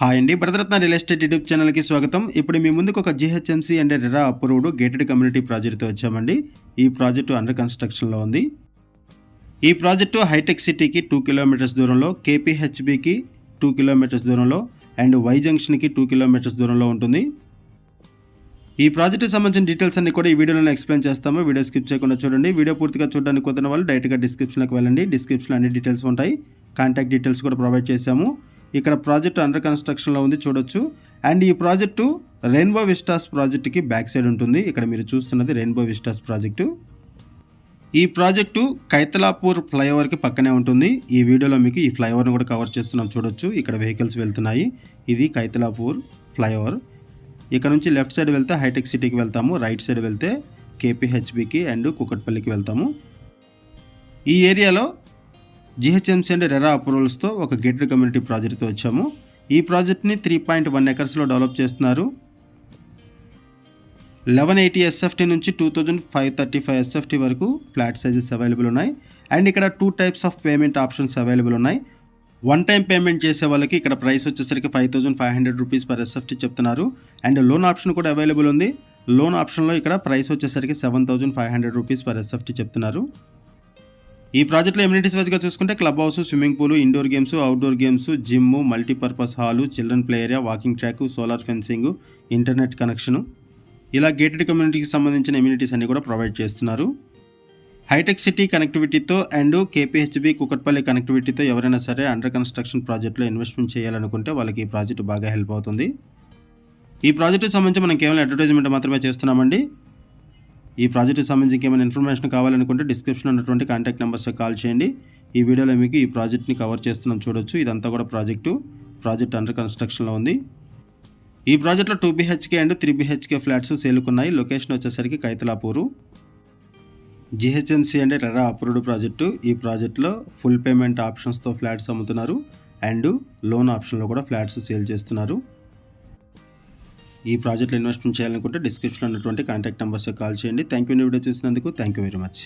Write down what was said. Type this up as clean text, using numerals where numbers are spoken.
Hi అండి, Bharat Ratna real estate YouTube ఛానల్కి స్వాగతం. ఇప్పుడు మీ ముందుకు ఒక GHMC and RERA approved gated community ప్రాజెక్ట్తో వచ్చామండి. ఈ ప్రాజెక్టు అండర్ కన్స్ట్రక్షన్లో ఉంది. ఈ ప్రాజెక్టు హైటెక్ సిటీకి 2 కిలోమీటర్స్ దూరంలో, కేపీహెచ్బికి 2 కిలోమీటర్స్ దూరంలో అండ్ వై జంక్షన్కి 2 కిలోమీటర్స్ దూరంలో ఉంటుంది. ఈ ప్రాజెక్టుకి సంబంధించిన డీటెయిల్స్ అన్ని కూడా ఈ వీడియోలో ఎక్స్ప్లెయిన్ చేస్తాము. వీడియో స్కిప్ చేయకుండా చూడండి. వీడియో పూర్తిగా చూడడానికి కుదిరిన వాళ్ళు డైరెక్ట్గా డిస్క్రిప్షన్లోకి వెళ్ళండి. డిస్క్రిప్షన్లో అన్ని డీటెయిల్స్ ఉంటాయి. కాంటాక్ట్ డీటెయిల్స్ కూడా ప్రొవైడ్ చేశాము. ఇక్కడ ప్రాజెక్టు అండర్ కన్స్ట్రక్షన్లో ఉంది, చూడొచ్చు. అండ్ ఈ ప్రాజెక్టు రెయిన్బో విస్టాస్ ప్రాజెక్టుకి బ్యాక్ సైడ్ ఉంటుంది. ఇక్కడ మీరు చూస్తున్నది రెయిన్బో విస్టాస్ ప్రాజెక్టు. ఈ ప్రాజెక్టు కైతలాపూర్ ఫ్లైఓవర్కి పక్కనే ఉంటుంది. ఈ వీడియోలో మీకు ఈ ఫ్లైఓవర్ని కూడా కవర్ చేస్తున్నాం, చూడొచ్చు. ఇక్కడ వెహికల్స్ వెళ్తున్నాయి. ఇది కైతలాపూర్ ఫ్లైఓవర్. ఇక్కడ నుంచి లెఫ్ట్ సైడ్ వెళ్తే హైటెక్ సిటీకి వెళ్తాము, రైట్ సైడ్ వెళ్తే కేపీహెచ్బికి అండ్ కుకట్పల్లికి వెళ్తాము. ఈ ఏరియాలో జీహెచ్ఎంసీ అండ్ రెరా అప్రూవల్స్తో ఒక గేటెడ్ కమ్యూనిటీ ప్రాజెక్ట్తో వచ్చాము. ఈ ప్రాజెక్ట్ని 3.1 ఎకర్స్లో డెవలప్ చేస్తున్నారు. 1180 ఎస్ఎఫ్టీ నుంచి 2535 ఎస్ఎఫ్టీ వరకు ఫ్లాట్ సైజెస్ అవైలబుల్ ఉన్నాయి. అండ్ ఇక్కడ 2 types of payment options available ఉన్నాయి. వన్ టైం పేమెంట్ చేసే వాళ్ళకి ఇక్కడ ప్రైస్ వచ్చేసరికి 5500 రూపీస్ పర్ ఎస్ఎఫ్టీ చెప్తున్నారు. అండ్ లోన్ ఆప్షన్ కూడా అవైలబుల్ ఉంది. లోన్ ఆప్షన్లో ఇక్కడ ప్రైస్ వచ్చేసరికి 7500 రూపీస్ పర్ ఎస్ఎఫ్టీ చెప్తున్నారు. ఈ ప్రాజెక్ట్లో ఎమ్యూనిటీస్ వైజ్గా చూసుకుంటే club house, swimming pool, indoor games, outdoor games, gym, multipurpose hall, children play area, walking track, solar fencing, internet connection, ఇలా గేటెడ్ కమ్యూనిటీకి సంబంధించిన ఎమ్యూనిటీస్ అన్ని కూడా ప్రొవైడ్ చేస్తున్నారు. హైటెక్ సిటీ కనెక్టివిటీతో అండ్ కేపీహెచ్బి కుకట్పల్లి కనెక్టివిటీతో ఎవరైనా సరే అండర్ కన్స్ట్రక్షన్ ప్రాజెక్ట్లో ఇన్వెస్ట్మెంట్ చేయాలనుకుంటే వాళ్ళకి ఈ ప్రాజెక్టు బాగా హెల్ప్ అవుతుంది. ఈ ప్రాజెక్టుకి సంబంధించి మనం కేవలం అడ్వర్టైజ్మెంట్ మాత్రమే చేస్తున్నామండి. ఈ ప్రాజెక్టుకి సంబంధించి ఏమైనా ఇన్ఫర్మేషన్ కావాలనుకుంటే డిస్క్రిప్షన్లో ఉన్నటువంటి కాంటాక్ట్ నెంబర్స్కి కాల్ చేయండి. ఈ వీడియోలో మీకు ఈ ప్రాజెక్ట్ని కవర్ చేస్తున్నాం, చూడొచ్చు. ఇదంతా కూడా ప్రాజెక్ట్ అండర్ కన్స్ట్రక్షన్లో ఉంది. ఈ ప్రాజెక్ట్లో 2 BHK అండ్ 3 BHK ఫ్లాట్స్ సేలుకున్నాయి. లొకేషన్ వచ్చేసరికి Kaithalapur. GHMC and RERA approved project. ఈ ప్రాజెక్ట్లో ఫుల్ పేమెంట్ ఆప్షన్స్తో ఫ్లాట్స్ అమ్ముతున్నారు అండ్ లోన్ ఆప్షన్లో కూడా ఫ్లాట్స్ సేల్ చేస్తున్నారు. ఈ ప్రాజెక్ట్లో ఇన్వెస్ట్మెంట్ చేయాలనుకుంటే డిస్క్రిప్షన్లో ఉన్నటువంటి కాంటాక్ట్ నెంబర్స్కి కాల్ చేయండి. Thank you. వీడియో చూసినందుకు థ్యాంక్ యూ వెరీ మచ్.